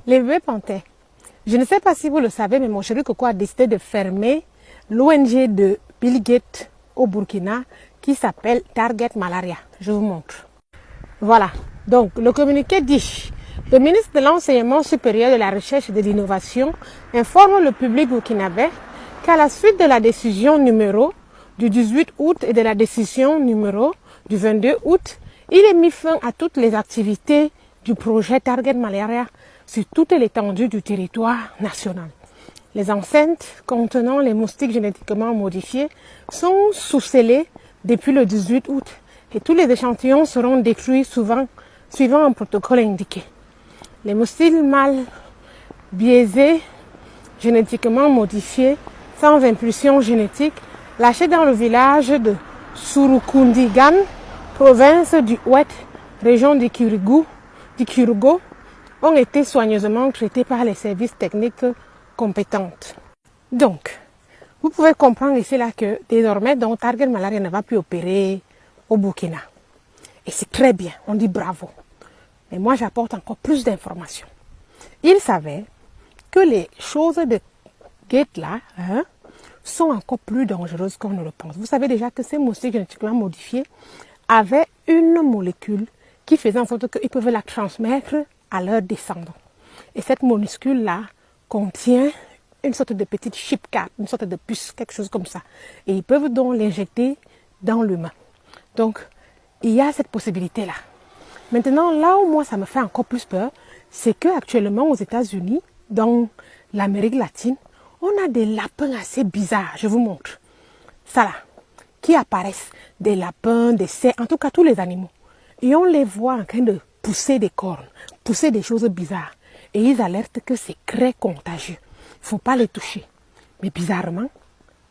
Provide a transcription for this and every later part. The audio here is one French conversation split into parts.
Les bébés panthères. Je ne sais pas si vous le savez, mais mon chéri Coco a décidé de fermer l'ONG de Bill Gates au Burkina qui s'appelle Target Malaria. Je vous montre. Voilà. Donc, le communiqué dit: le ministre de l'Enseignement supérieur, de la Recherche et de l'Innovation informe le public burkinabé qu'à la suite de la décision numéro du 18 août et de la décision numéro du 22 août, il est mis fin à toutes les activités du projet Target Malaria sur toute l'étendue du territoire national. Les enceintes contenant les moustiques génétiquement modifiés sont sous-scellées depuis le 18 août et tous les échantillons seront détruits suivant un protocole indiqué. Les moustiques mâles biaisés, génétiquement modifiés, sans impulsion génétique, lâchés dans le village de Surukundigan, province du Oued, région du Kirugo, ont été soigneusement traités par les services techniques compétents. Donc, vous pouvez comprendre ici là que désormais, Target Malaria ne va plus opérer au Burkina. Et c'est très bien, on dit bravo. Mais moi, j'apporte encore plus d'informations. Il s'avère que les choses de Gates là sont encore plus dangereuses qu'on ne le pense. Vous savez déjà que ces moustiques génétiquement modifiés avaient une molécule qui faisait en sorte qu'ils peuvent la transmettre à leurs descendants. Et cette molécule-là contient une sorte de petite chipcard, une sorte de puce, quelque chose comme ça. Et ils peuvent donc l'injecter dans l'humain. Donc, il y a cette possibilité-là. Maintenant, là où moi, ça me fait encore plus peur, c'est qu'actuellement, aux États-Unis, dans l'Amérique latine, on a des lapins assez bizarres. Je vous montre. Ça là, qui apparaissent. Des lapins, des cerfs, en tout cas tous les animaux. Et on les voit en train de pousser des cornes, pousser des choses bizarres. Et ils alertent que c'est très contagieux. Il ne faut pas les toucher. Mais bizarrement,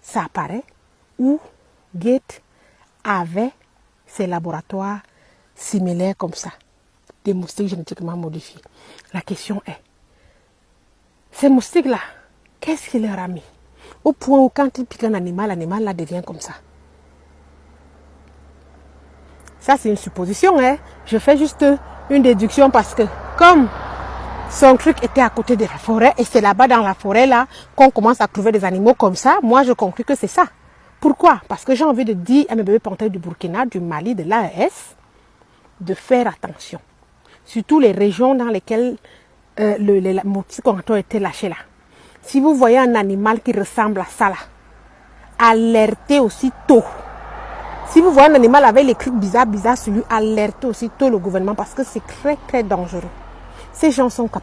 ça apparaît où Gates avait ses laboratoires similaires comme ça. Des moustiques génétiquement modifiés. La question est, ces moustiques-là, qu'est-ce qu'il leur a mis? Au point où quand ils piquent un animal, l'animal là devient comme ça. Ça, c'est une supposition, hein. Je fais juste une déduction parce que comme son truc était à côté de la forêt et c'est là-bas dans la forêt là qu'on commence à trouver des animaux comme ça, moi je conclus que c'est ça. Pourquoi? Parce que j'ai envie de dire à mes bébés panthères du Burkina, du Mali, de l'AES, de faire attention. Surtout les régions dans lesquelles les moustiques ont été lâchés là. Si vous voyez un animal qui ressemble à ça là, alertez aussitôt. Si vous voyez un animal avec les trucs bizarres sur lui, alertez aussitôt le gouvernement parce que c'est très très dangereux. Ces gens sont capables